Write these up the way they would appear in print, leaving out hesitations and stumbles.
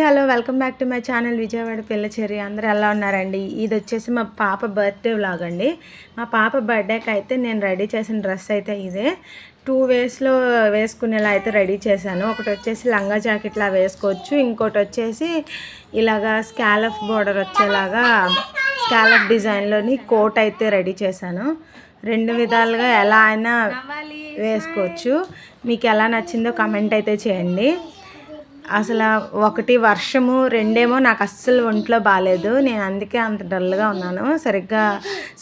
Hello welcome back to my channel Vijayawada Pillacheri. అందరూ ఎలా ఉన్నారండి? ఇది వచ్చేసి మా పాప బర్త్డే వ్లాగ్ అండి. మా పాప బర్త్డేకి అయితే నేను రెడీ చేసిన డ్రెస్ అయితే ఇదే. 2 వేస్లో వేసుకునేలా అయితే రెడీ చేశాను. ఒకటి వచ్చేసి లంగా జాకెట్లా వేసుకోవచ్చు, ఇంకోటి వచ్చేసి ఇలాగా స్కాలఫ్ బోర్డర్ వచ్చేలాగా స్కాలఫ్ డిజైన్లోని కోట్ అయితే రెడీ చేశాను. 2 విధాలుగా ఎలా అయినా వేసుకోవచ్చు. మీకు ఎలా నచ్చిందో కమెంట్ అయితే చేయండి. అసలు ఒకటి వర్షము, రెండేమో నాకు అస్సలు ఒంట్లో బాగాలేదు. నేను అందుకే అంత డల్గా ఉన్నాను. సరిగ్గా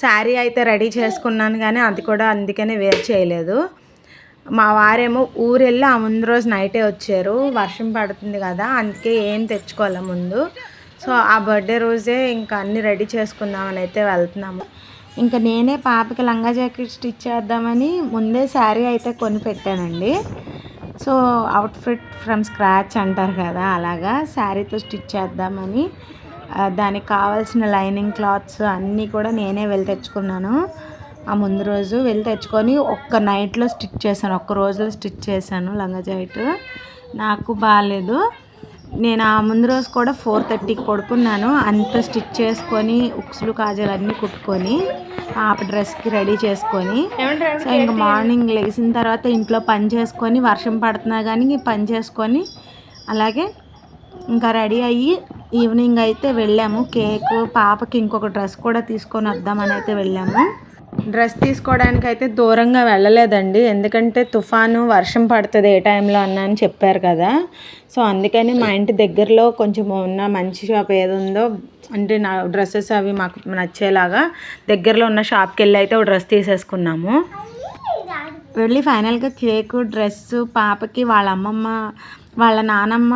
శారీ అయితే రెడీ చేసుకున్నాను కానీ అది కూడా అందుకనే వేర్ చేయలేదు. మా వారేమో ఊరెళ్ళి ఆ ముందు రోజు నైటే వచ్చారు. వర్షం పడుతుంది కదా, అందుకే ఏం తెచ్చుకోవాలి ముందు. సో ఆ బర్త్డే రోజే ఇంకా అన్నీ రెడీ చేసుకుందామని అయితే వెళ్తున్నాము. ఇంకా నేనే పాపకి లంగా జాకెట్ స్టిచ్ చేద్దామని ముందే శారీ అయితే కొని పెట్టానండి. సో అవుట్ఫిట్ ఫ్రమ్ స్క్రాచ్ అంటారు కదా, అలాగా శారీతో స్టిచ్ చేద్దామని దానికి కావాల్సిన లైనింగ్ క్లాత్స్ అన్నీ కూడా నేనే వెళ్ళి తెచ్చుకున్నాను. ఆ ముందు రోజు వెళ్ళి తెచ్చుకొని ఒక్క నైట్లో స్టిచ్ చేశాను, ఒక్క రోజులో స్టిచ్ చేశాను లంగా జాకెట్. నాకు బాగాలేదు. నేను ఆ ముందు రోజు కూడా 4:30కి పడుకున్నాను. అంత స్టిచ్ చేసుకొని ఉక్సులు కాజాలు అన్నీ కుట్టుకొని పాప డ్రెస్కి రెడీ చేసుకొని, సో ఇంకా మార్నింగ్ లేచిన తర్వాత ఇంట్లో పని చేసుకొని, వర్షం పడుతున్నా కానీ పని చేసుకొని అలాగే ఇంకా రెడీ అయ్యి ఈవినింగ్ అయితే వెళ్ళాము. కేక్, పాపకి ఇంకొక డ్రెస్ కూడా తీసుకొని వద్దామని అయితే వెళ్ళాము. డ్రెస్ తీసుకోవడానికి అయితే దూరంగా వెళ్ళలేదండి, ఎందుకంటే తుఫాను వర్షం పడుతుంది ఏ టైంలో అని చెప్పారు కదా. సో అందుకని మా ఇంటి దగ్గరలో కొంచెం ఉన్న మంచి షాప్ ఏది ఉందో, అంటే నా డ్రెస్సెస్ అవి మాకు నచ్చేలాగా దగ్గరలో ఉన్న షాప్కి వెళ్ళి అయితే ఒక డ్రెస్ తీసేసుకున్నాము. వెళ్ళి ఫైనల్గా కేకు, డ్రెస్సు పాపకి వాళ్ళ అమ్మమ్మ వాళ్ళ నానమ్మ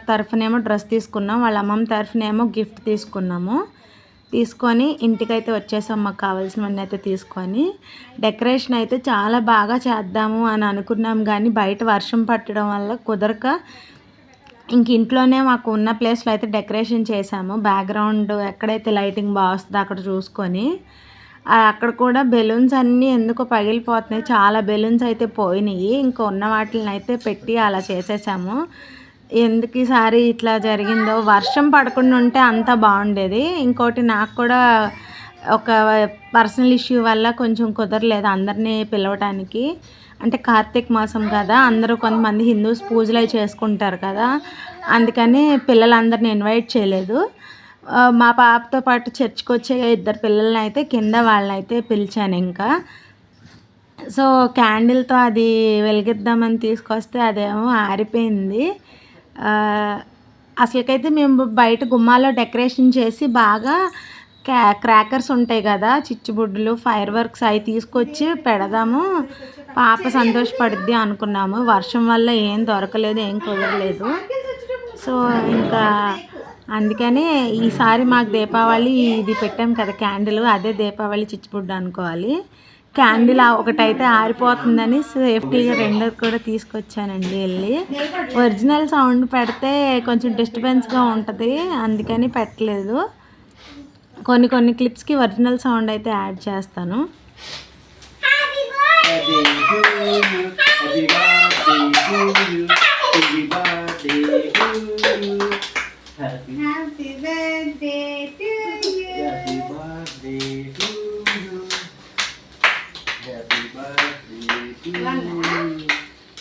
తరఫునేమో డ్రెస్ తీసుకున్నాం, వాళ్ళ అమ్మమ్మ తరఫునేమో గిఫ్ట్ తీసుకొని ఇంటికైతే వచ్చేసాం. మాకు కావాల్సినవన్నీ అయితే తీసుకొని డెకరేషన్ అయితే చాలా బాగా చేద్దాము అని అనుకున్నాం కానీ బయట వర్షం పట్టడం వల్ల కుదరక ఇంక ఇంట్లోనే మాకు ఉన్న ప్లేస్లో అయితే డెకరేషన్ చేసాము. బ్యాక్గ్రౌండ్ ఎక్కడైతే లైటింగ్ బాగా వస్తుందో అక్కడ చూసుకొని, అక్కడ కూడా బెలూన్స్ అన్నీ ఎందుకో పగిలిపోతున్నాయి, చాలా బెలూన్స్ అయితే పోయినాయి. ఇంకా ఉన్న వాటిని అయితే పెట్టి అలా చేసేసాము. ఎందుకు ఈసారి ఇట్లా జరిగిందో, వర్షం పడకుండా ఉంటే అంతా బాగుండేది. ఇంకోటి నాకు కూడా ఒక పర్సనల్ ఇష్యూ వల్ల కొంచెం కుదరలేదు అందరినీ పిలవటానికి. అంటే కార్తీక మాసం కదా, అందరూ కొంతమంది హిందూస్ పూజలు అవి చేసుకుంటారు కదా, అందుకని పిల్లలందరినీ ఇన్వైట్ చేయలేదు. మా పాపతో పాటు చర్చ్కి వచ్చే 2 పిల్లల్ని అయితే కింద వాళ్ళని అయితే పిలిచాను. ఇంకా సో క్యాండిల్తో అది వెలిగిద్దామని తీసుకొస్తే అదేమో ఆరిపోయింది. అసలుకైతే మేము బయట గుమ్మాలో డెకరేషన్ చేసి బాగా క్రాకర్స్ ఉంటాయి కదా, చిచ్చుబుడ్డులు, ఫైర్ వర్క్స్ అవి తీసుకొచ్చి పెడదాము, పాప సంతోషపడుద్ది అనుకున్నాము. వర్షం వల్ల ఏం దొరకలేదు, ఏం కుదరలేదు. సో ఇంకా అందుకనే ఈసారి మాకు దీపావళి ఇది పెట్టాం కదా క్యాండిల్, అదే దీపావళి చిచ్చుబుడ్డు అనుకోవాలి. క్యాండిల్ ఒకటైతే ఆరిపోతుందని సేఫ్టీగా 2 కూడా తీసుకొచ్చానండి వెళ్ళి. ఒరిజినల్ సౌండ్ పెడితే కొంచెం డిస్టర్బెన్స్గా ఉంటుంది, అందుకని పెట్టలేదు. కొన్ని క్లిప్స్కి ఒరిజినల్ సౌండ్ అయితే యాడ్ చేస్తాను.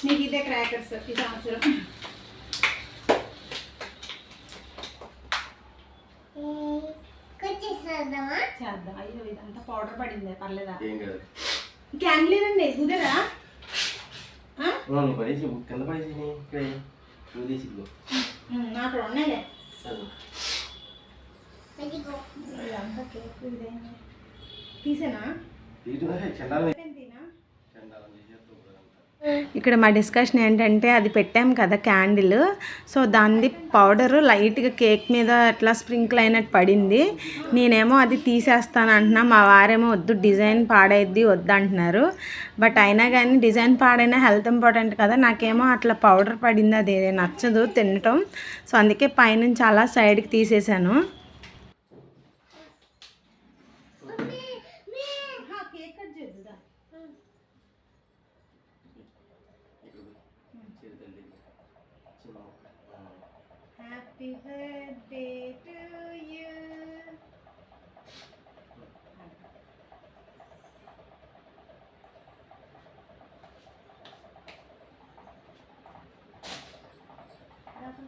నీకు ఇదే క్రాకర్స్ ఈ సంవత్సరం చేద్దాం. అయ్యో ఇదంతా పౌడర్ పడిందే, పర్లేదా? క్యాండిల్ అండి కుదరా అక్కడ ఉన్నాయిలే. తీసేనా? ఇక్కడ మా డిస్కషన్ ఏంటంటే, అది పెట్టాం కదా క్యాండిల్, సో దాన్ని పౌడరు లైట్గా కేక్ మీద అట్లా స్ప్రింకిల్ అయినట్టు పడింది. నేనేమో అది తీసేస్తాను అంటున్నా, మా వారేమో వద్దు డిజైన్ పాడైద్ది వద్దంటున్నారు. బట్ అయినా కానీ డిజైన్ పాడైనా హెల్త్ ఇంపార్టెంట్ కదా, నాకేమో అట్లా పౌడర్ పడింది అది నచ్చదు తినటం. సో అందుకే పైనుంచి అలా సైడ్కి తీసేసాను. Happy happy birthday to you. Happy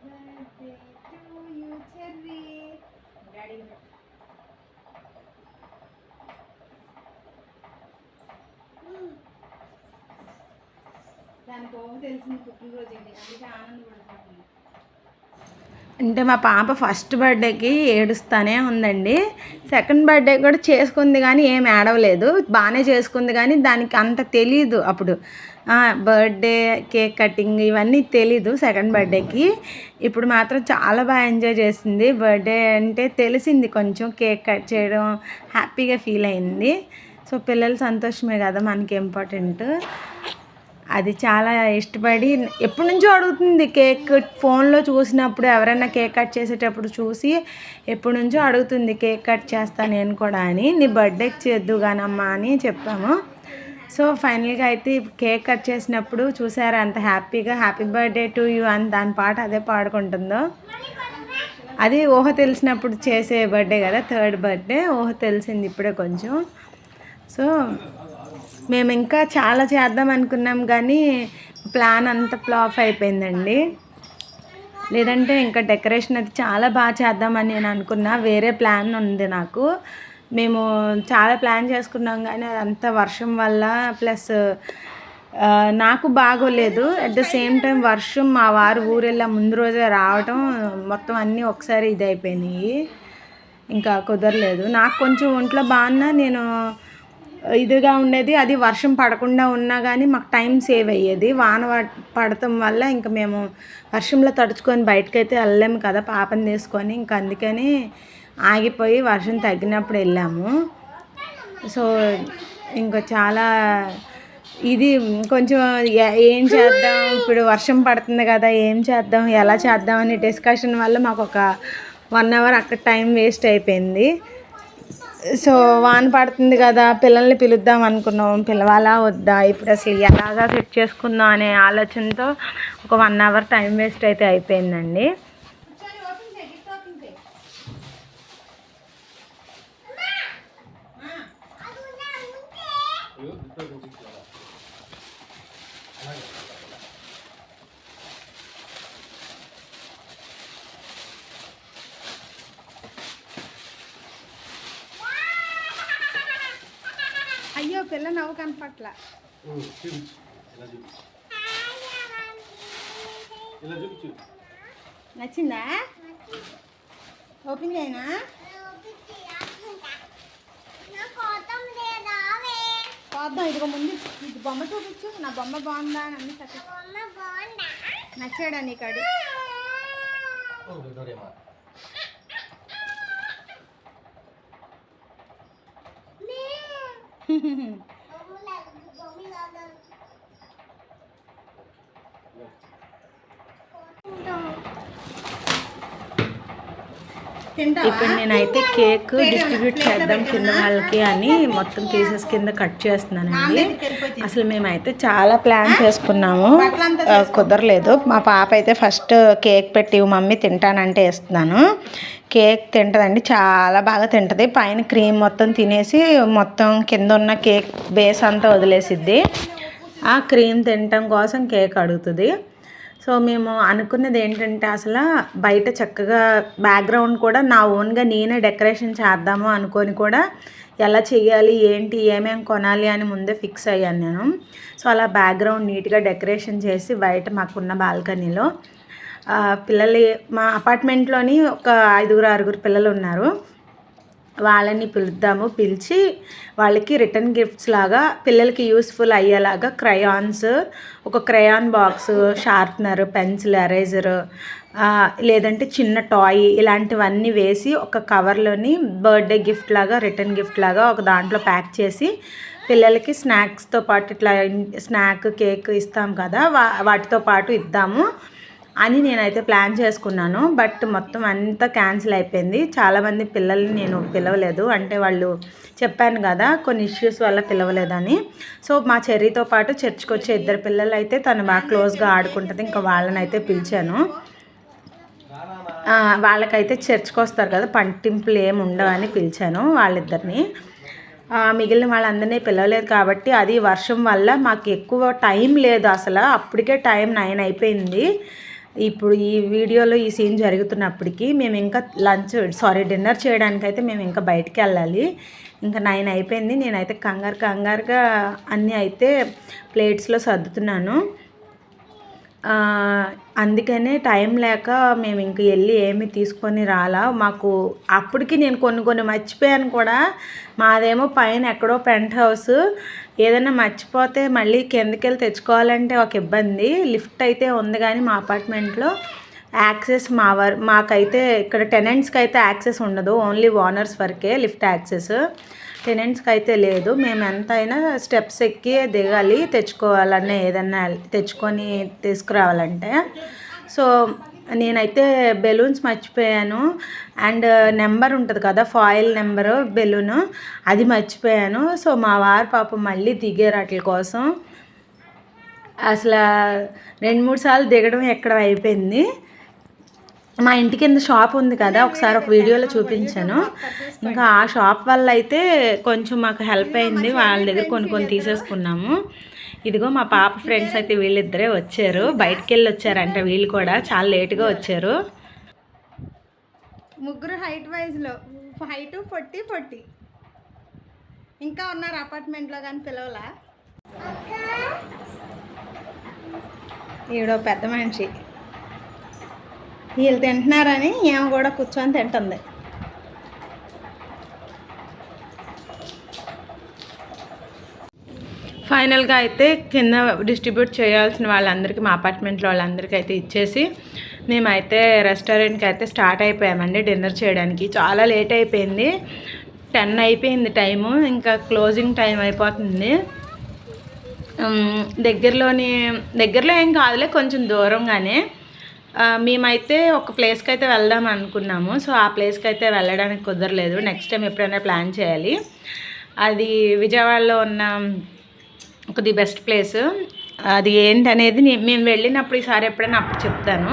birthday to you cherry. Daddy దానికి తెలిసిన పుట్టినరోజు అండి, అందుకే ఆనందపడుతుంది. అంటే మా పాప ఫస్ట్ బర్త్డేకి ఏడుస్తూనే ఉందండి. సెకండ్ బర్త్డే కూడా చేసుకుంది కానీ ఏం ఏడవలేదు, బాగానే చేసుకుంది కానీ దానికి అంత తెలీదు అప్పుడు. బర్త్డే కేక్ కటింగ్ ఇవన్నీ తెలీదు సెకండ్ బర్త్డేకి. ఇప్పుడు మాత్రం చాలా బాగా ఎంజాయ్ చేసింది. బర్త్డే అంటే తెలిసింది కొంచెం, కేక్ కట్ చేయడం హ్యాపీగా ఫీల్ అయింది. సో పిల్లల సంతోషమే కదా మనకి ఇంపార్టెంట్. అది చాలా ఇష్టపడి ఎప్పటి నుంచో అడుగుతుంది కేక్. ఫోన్లో చూసినప్పుడు ఎవరైనా కేక్ కట్ చేసేటప్పుడు చూసి ఎప్పటి నుంచో అడుగుతుంది కేక్ కట్ చేస్తాను నేను కూడా అని. నీ బర్త్డేకి చేద్దు కానమ్మా అని చెప్పాము. సో ఫైనల్గా అయితే కేక్ కట్ చేసినప్పుడు చూసారా అంత హ్యాపీగా హ్యాపీ బర్త్డే టు యూ అని దాని పాట అదే పాడుకుంటుందో. అది ఊహ తెలిసినప్పుడు చేసే బర్త్డే కదా, థర్డ్ బర్త్డే. ఊహ తెలిసింది ఇప్పుడే కొంచెం. సో మేము ఇంకా చాలా చేద్దాం అనుకున్నాం కానీ ప్లాన్ అంతా ఫ్లాప్ అయిపోయిందండి. లేదంటే ఇంకా డెకరేషన్ అది చాలా బాగా చేద్దామని నేను అనుకున్నా. వేరే ప్లాన్ ఉంది నాకు. మేము చాలా ప్లాన్ చేసుకున్నాం కానీ అదంతా వర్షం వల్ల ప్లస్ నాకు బాగోలేదు. అట్ ద సేమ్ టైం వర్షం, మా వారు ఊరెళ్ళా ముందు రోజే రావటం, మొత్తం అన్నీ ఒకసారి ఇది అయిపోయినాయి. ఇంకా కుదరలేదు. నాకు కొంచెం ఒంట్లో బాగున్నా నేను ఇదిగా ఉండేది. అది వర్షం పడకుండా ఉన్నా కానీ మాకు టైం సేవ్ అయ్యేది. వాన పడటం వల్ల ఇంకా మేము వర్షంలో తడుచుకొని బయటకైతే వెళ్ళలేము కదా పాపని తీసుకొని. ఇంకా అందుకని ఆగిపోయి వర్షం తగ్గినప్పుడు వెళ్ళాము. సో ఇంకా చాలా ఇది కొంచెం ఏం చేద్దాం ఇప్పుడు, వర్షం పడుతుంది కదా ఏం చేద్దాం ఎలా చేద్దాం అని డిస్కషన్ వల్ల మాకు ఒక 1 అవర్ అక్కడ టైం వేస్ట్ అయిపోయింది. సో వాన పడుతుంది కదా పిల్లల్ని పిలుద్దాం అనుకున్నాం, పిలవాలా వద్దా ఇప్పుడు అసలు ఎలాగా సెట్ చేసుకుందాం అనే ఆలోచనతో ఒక 1 అవర్ టైం వేస్ట్ అయితే అయిపోయిందండి. అయ్యో పిల్ల నవ్వు కనపట్ల. నచ్చిందా? ఓపెన్ చేయనా? పోద్దాం. ఇదిగో ముందు ఇది బొమ్మ చూపించు. నా బొమ్మ బాగుందా అని అన్ని నచ్చాడా నీకాడు? ఇక్కడ నేనైతే కేక్ డిస్ట్రిబ్యూట్ చేద్దాం కింద వాళ్ళకి అని మొత్తం పీసెస్ కింద కట్ చేస్తున్నానండి. అసలు మేమైతే చాలా ప్లాన్ చేసుకున్నాము, కుదరలేదు. మా పాప అయితే ఫస్ట్ కేక్ పెట్టి మమ్మీ తింటానంటే ఇస్తున్నాను. కేక్ తింటుందండి, చాలా బాగా తింటుంది. పైన క్రీమ్ మొత్తం తినేసి మొత్తం కింద ఉన్న కేక్ బేస్ అంతా వదిలేసిద్ది. ఆ క్రీమ్ తినటం కోసం కేక్ అడుగుతుంది. సో మేము అనుకున్నది ఏంటంటే అసలు బయట చక్కగా బ్యాక్గ్రౌండ్ కూడా నా ఓన్గా నేనే డెకరేషన్ చేద్దాము అనుకొని కూడా ఎలా చేయాలి ఏంటి ఏమేమి కొనాలి అని ముందే ఫిక్స్ అయ్యాను నేను. సో అలా బ్యాక్గ్రౌండ్ నీట్గా డెకరేషన్ చేసి బయట మాకున్న బాల్కనీలో పిల్లలు, మా అపార్ట్మెంట్లోని ఒక 5-6 పిల్లలు ఉన్నారు, వాళ్ళని పిలుద్దాము. పిలిచి వాళ్ళకి రిటర్న్ గిఫ్ట్స్ లాగా పిల్లలకి యూస్ఫుల్ అయ్యేలాగా క్రయాన్స్, ఒక crayon box, sharpener, pencil, eraser, లేదంటే చిన్న టాయ్ ఇలాంటివన్నీ వేసి ఒక కవర్లోని బర్త్డే గిఫ్ట్ లాగా, రిటర్న్ గిఫ్ట్ లాగా ఒక దాంట్లో ప్యాక్ చేసి పిల్లలకి స్నాక్స్తో పాటు ఇట్లా స్నాక్ కేక్ ఇస్తాం కదా వాటితో పాటు ఇద్దాము. అని నేనైతే ప్లాన్ చేసుకున్నాను. బట్ మొత్తం అంతా క్యాన్సిల్ అయిపోయింది. చాలామంది పిల్లల్ని నేను పిలవలేదు, అంటే వాళ్ళు చెప్పాను కదా కొన్ని ఇష్యూస్ వల్ల పిలవలేదని. సో మా చెర్రీతో పాటు చర్చ్కి వచ్చే 2 పిల్లలు అయితే తను బాగా క్లోజ్గా ఆడుకుంటుంది, ఇంకా వాళ్ళని అయితే పిలిచాను. వాళ్ళకైతే చర్చ్కి వస్తారు కదా, పట్టింపులు ఏమి ఉండవని పిలిచాను వాళ్ళిద్దరిని. మిగిలిన వాళ్ళందరినీ పిలవలేదు కాబట్టి, అది వర్షం వల్ల మాకు ఎక్కువ టైం లేదు అసలు. అప్పటికే టైం 9 అయిపోయింది. ఇప్పుడు ఈ వీడియోలో ఈ సీన్ జరుగుతున్నప్పటికీ మేము ఇంకా డిన్నర్ చేయడానికైతే మేము ఇంకా బయటికి వెళ్ళాలి. ఇంకా 9 అయిపోయింది. నేనైతే కంగారుగా అన్నీ అయితే ప్లేట్స్లో సర్దుతున్నాను. అందుకనే టైం లేక మేము ఇంక వెళ్ళి ఏమి తీసుకొని రాలా. మాకు అప్పటికి నేను కొన్ని మర్చిపోయాను కూడా. మాదేమో పైన ఎక్కడో పెంట్ హౌస్, ఏదైనా మర్చిపోతే మళ్ళీ కిందకి వెళ్ళి తెచ్చుకోవాలంటే ఒక ఇబ్బంది. లిఫ్ట్ అయితే ఉంది కానీ మా అపార్ట్మెంట్లో యాక్సెస్ మాకైతే ఇక్కడ టెనెంట్స్కి అయితే యాక్సెస్ ఉండదు, ఓన్లీ ఓనర్స్ వరకే లిఫ్ట్ యాక్సెస్. టెనెంట్స్కి అయితే లేదు. మేము ఎంతైనా స్టెప్స్ ఎక్కి దిగాలి తెచ్చుకోవాలన్నా, ఏదన్నా తెచ్చుకొని తీసుకురావాలంటే. సో నేనైతే బెలూన్స్ మర్చిపోయాను, అండ్ నెంబర్ ఉంటుంది కదా ఫాయిల్ నెంబరు బెలూను, అది మర్చిపోయాను. సో మా వారు పాపం మళ్ళీ దిగారు వాటి కోసం. అసలు 2-3 సార్లు దిగడం ఎక్కడం అయిపోయింది. మా ఇంటి కింద షాప్ ఉంది కదా, ఒకసారి ఒక వీడియోలో చూపించాను. ఇంకా ఆ షాప్ వల్ల అయితే కొంచెం మాకు హెల్ప్ అయింది. వాళ్ళ దగ్గర కొన్ని తీసేసుకున్నాము. ఇదిగో మా పాప ఫ్రెండ్స్ అయితే వీళ్ళిద్దరే వచ్చారు, బయటికి వెళ్ళి వచ్చారంట. వీళ్ళు కూడా చాలా లేటుగా వచ్చారు. ముగ్గురు హైట్ వైజ్లో, హైట్ 40 ఇంకా ఉన్నారు అపార్ట్మెంట్లో కానీ పిలవలా. ఈవిడో పెద్ద మనిషి, వీళ్ళు తింటున్నారని ఏమో కూడా కూర్చొని తింటుంది. ఫైనల్గా అయితే కింద డిస్ట్రిబ్యూట్ చేయాల్సిన వాళ్ళందరికీ, మా అపార్ట్మెంట్లో వాళ్ళందరికీ అయితే ఇచ్చేసి మేమైతే రెస్టారెంట్కి అయితే స్టార్ట్ అయిపోయామండి డిన్నర్ చేయడానికి. చాలా లేట్ అయిపోయింది, 10 అయిపోయింది టైము. ఇంకా క్లోజింగ్ టైం అయిపోతుంది. దగ్గరలో ఏం కాదులే, కొంచెం దూరంగానే. మేమైతే ఒక ప్లేస్కి అయితే వెళ్దాం అనుకున్నాము. సో ఆ ప్లేస్కి అయితే వెళ్ళడానికి కుదరలేదు. నెక్స్ట్ టైం ఎప్పుడైనా ప్లాన్ చేయాలి. అది విజయవాడలో ఉన్న ఒక ది బెస్ట్ ప్లేస్. అది ఏంటనేది మేము వెళ్ళినప్పుడు ఈసారి ఎప్పుడైనా అప్పుడు చెప్తాను.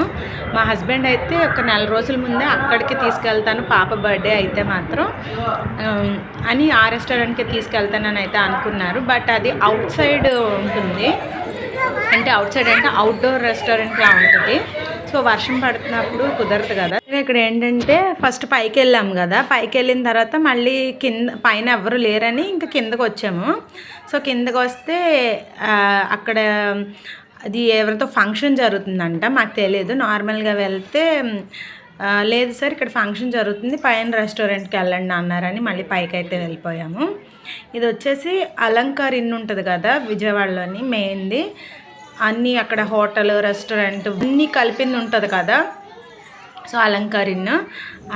మా హస్బెండ్ అయితే ఒక 4 రోజుల ముందే అక్కడికి తీసుకెళ్తాను, పాప బర్త్డే అయితే మాత్రం అని ఆ రెస్టారెంట్కి తీసుకెళ్తానని అయితే అనుకున్నారు. బట్ అది అవుట్ సైడ్ ఉంటుంది, అంటే అవుట్ సైడ్ అంటే అవుట్డోర్ రెస్టారెంట్లా ఉంటుంది. సో వర్షం పడుతున్నప్పుడు కుదరదు కదా. ఇక్కడ ఏంటంటే ఫస్ట్ పైకి వెళ్ళాం కదా, పైకి వెళ్ళిన తర్వాత మళ్ళీ పైన ఎవరు లేరని ఇంకా కిందకు వచ్చాము. సో కిందకు వస్తే అక్కడ అది ఎవరితో ఫంక్షన్ జరుగుతుందంట, మాకు తెలియదు. నార్మల్గా వెళ్తే లేదు సార్ ఇక్కడ ఫంక్షన్ జరుగుతుంది, పైన రెస్టారెంట్కి వెళ్ళండి అన్నారని మళ్ళీ పైకి అయితే వెళ్ళిపోయాము. ఇది వచ్చేసి అలంకార్ ఇన్ ఉంటుంది కదా విజయవాడలోని మెయిన్ది. అన్నీ అక్కడ హోటల్, రెస్టారెంట్ అన్నీ కలిపింది ఉంటుంది కదా. సో అలంకార్ ఇన్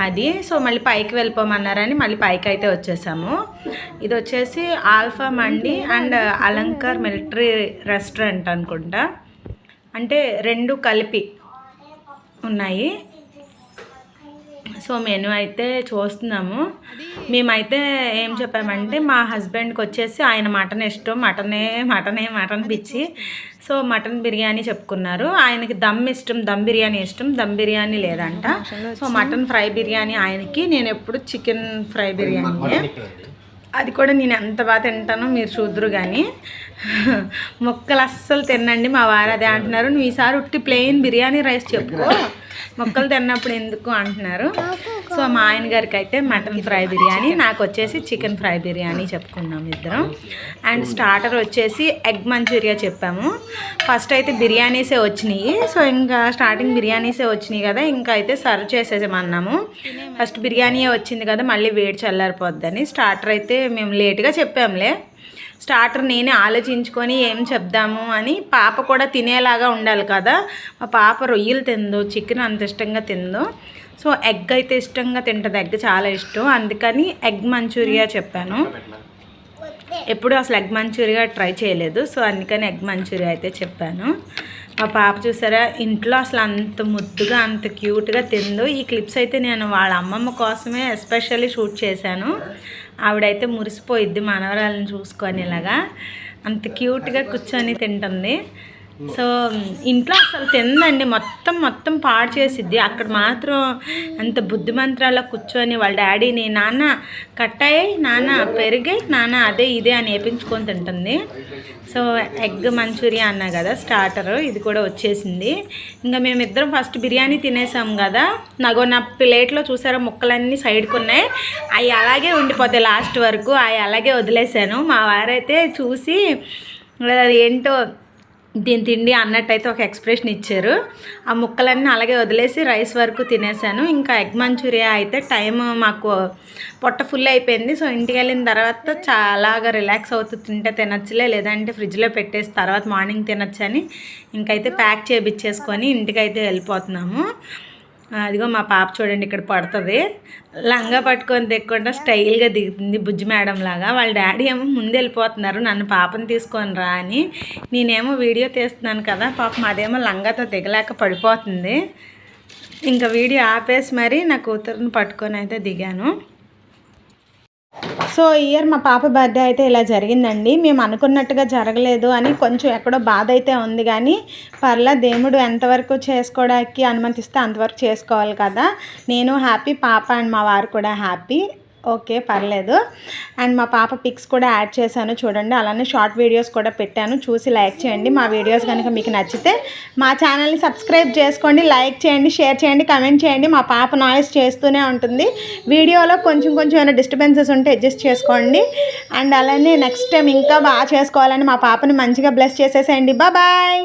అది. సో మళ్ళీ పైకి వెళ్ళిపోమన్నారని మళ్ళీ పైకి అయితే వచ్చేసాము. ఇది వచ్చేసి alpha mandi and Alankar military restaurant అనుకుంటా, అంటే 2 కలిపి ఉన్నాయి. సో మెనూ అయితే చూస్తున్నాము. మేమైతే ఏం చెప్పామంటే మా హస్బెండ్కి వచ్చేసి ఆయన మటన్ ఇష్టం, మటన్ పిచ్చి. సో మటన్ బిర్యానీ చెప్పుకున్నారు. ఆయనకి దమ్ ఇష్టం, దమ్ బిర్యానీ ఇష్టం, దమ్ బిర్యానీ లేదంట. సో మటన్ ఫ్రై బిర్యానీ ఆయనకి, నేను ఎప్పుడు చికెన్ ఫ్రై బిర్యానీ. అది కూడా నేను ఎంత బాగా తింటానో మీరు చూద్దరు కానీ. మొక్కలు అస్సలు తినండి, మా వారు అదే అంటున్నారు. నువ్వు ఈసారి ఉట్టి ప్లెయిన్ బిర్యానీ రైస్ చెప్పుకో, మొక్కలు తిన్నప్పుడు ఎందుకు అంటున్నారు. సో మా ఆయన గారికి అయితే మటన్ ఫ్రై బిర్యానీ, నాకు వచ్చేసి చికెన్ ఫ్రై బిర్యానీ చెప్పుకున్నాం ఇద్దరం. అండ్ స్టార్టర్ వచ్చేసి ఎగ్ మంచూరియా చెప్పాము. ఫస్ట్ అయితే బిర్యానీసే వచ్చినాయి. సో ఇంకా స్టార్టింగ్ బిర్యానీసే వచ్చినాయి కదా, ఇంకా అయితే సర్వ్ చేసేసామన్నాము. ఫస్ట్ బిర్యానీయే వచ్చింది కదా, మళ్ళీ వేడి చల్లారిపోద్దని స్టార్టర్ అయితే మేము లేట్గా చెప్పాంలే. స్టార్టర్ నేనే ఆలోచించుకొని ఏం చెప్దాము అని, పాప కూడా తినేలాగా ఉండాలి కదా. మా పాప రొయ్యలు తిందో, చికెన్ అంత ఇష్టంగా తిందో. సో ఎగ్ అయితే ఇష్టంగా తింటుంది, ఎగ్ చాలా ఇష్టం. అందుకని ఎగ్ మంచూరియా చెప్పాను. ఎప్పుడు అసలు ఎగ్ మంచూరియా ట్రై చేయలేదు, సో అందుకని ఎగ్ మంచూరియా అయితే చెప్పాను. మా పాప చూసారా ఇంట్లో అసలు అంత ముద్దుగా అంత క్యూట్గా తిందో. ఈ క్లిప్స్ అయితే నేను వాళ్ళ అమ్మమ్మ కోసమే ఎస్పెషల్లీ షూట్ చేశాను. ఆవిడైతే మురిసిపోయిద్ది మనవరాలను చూసుకొని ఇలాగా అంత క్యూట్గా కూర్చొని తింటుంది. సో ఇంట్లో అసలు తిందండి, మొత్తం పాడు చేసిద్ది. అక్కడ మాత్రం అంత బుద్ధిమంత్రాల్లో కూర్చొని వాళ్ళ డాడీని నాన్న కట్టాయి, నాన్న పెరిగే, నాన్న అదే ఇదే అని వేపించుకొని తింటుంది. సో ఎగ్ మంచూరియా అన్నా కదా స్టార్టర్, ఇది కూడా వచ్చేసింది. ఇంకా మేమిద్దరం ఫస్ట్ బిర్యానీ తినేసాం కదా, నా ప్లేట్లో చూసారా ముక్కలన్నీ సైడ్కి ఉన్నాయి. అవి అలాగే ఉండిపోతాయి లాస్ట్ వరకు, అవి అలాగే వదిలేసాను. మా వారైతే చూసి ఏంటో దీని తిండి అన్నట్టయితే ఒక ఎక్స్ప్రెషన్ ఇచ్చారు. ఆ ముక్కలన్నీ అలాగే వదిలేసి రైస్ వరకు తినేసాను. ఇంకా ఎగ్ మంచూరియా అయితే టైం మాకు పొట్ట ఫుల్ అయిపోయింది. సో ఇంటికి వెళ్ళిన తర్వాత చాలాగా రిలాక్స్ అవుతూ తింటే తినచ్చులే, లేదంటే ఫ్రిడ్జ్లో పెట్టేసి తర్వాత మార్నింగ్ తినచ్చని ఇంకైతే ప్యాక్ చేయించేసుకొని ఇంటికైతే వెళ్ళిపోతున్నాము. అదిగో మా పాప చూడండి ఇక్కడ పడుతుంది, లంగా పట్టుకొని దిక్కుండా స్టైల్గా దిగుతుంది బుజ్జి మేడం లాగా. వాళ్ళ డాడీ ఏమో ముందు వెళ్ళిపోతున్నారు నన్ను పాపని తీసుకొని రా అని. నేనేమో వీడియో తీస్తున్నాను కదా, పాపం అదేమో లంగాతో దిగలేక పడిపోతుంది. ఇంకా వీడియో ఆపేసి మరి నా కూతురుని పట్టుకొని అయితే దిగాను. సో ఇయర్ మా పాప బర్త్డే అయితే ఇలా జరిగిందండి. మేము అనుకున్నట్టుగా జరగలేదు అని కొంచెం ఎక్కడో బాధ అయితే ఉంది, కానీ పర్లా దేవుడు ఎంతవరకు చేసుకోవడానికి అనుమతిస్తే అంతవరకు చేసుకోవాలి కదా. నేను హ్యాపీ, పాప అండ్ మా వారు కూడా హ్యాపీ. ఓకే పర్లేదు. అండ్ మా పాప పిక్స్ కూడా యాడ్ చేశాను చూడండి, అలానే షార్ట్ వీడియోస్ కూడా పెట్టాను, చూసి లైక్ చేయండి. మా వీడియోస్ కనుక మీకు నచ్చితే మా ఛానల్ని సబ్స్క్రైబ్ చేసుకోండి, లైక్ చేయండి, షేర్ చేయండి, కమెంట్ చేయండి. మా పాప నాయిస్ చేస్తూనే ఉంటుంది, వీడియోలో కొంచెం ఏమైనా డిస్టర్బెన్సెస్ ఉంటే అడ్జస్ట్ చేసుకోండి. అండ్ అలానే నెక్స్ట్ టైం ఇంకా బాగా చేసుకోవాలని మా పాపని మంచిగా బ్లెస్ చేసేసేయండి. బాయ్.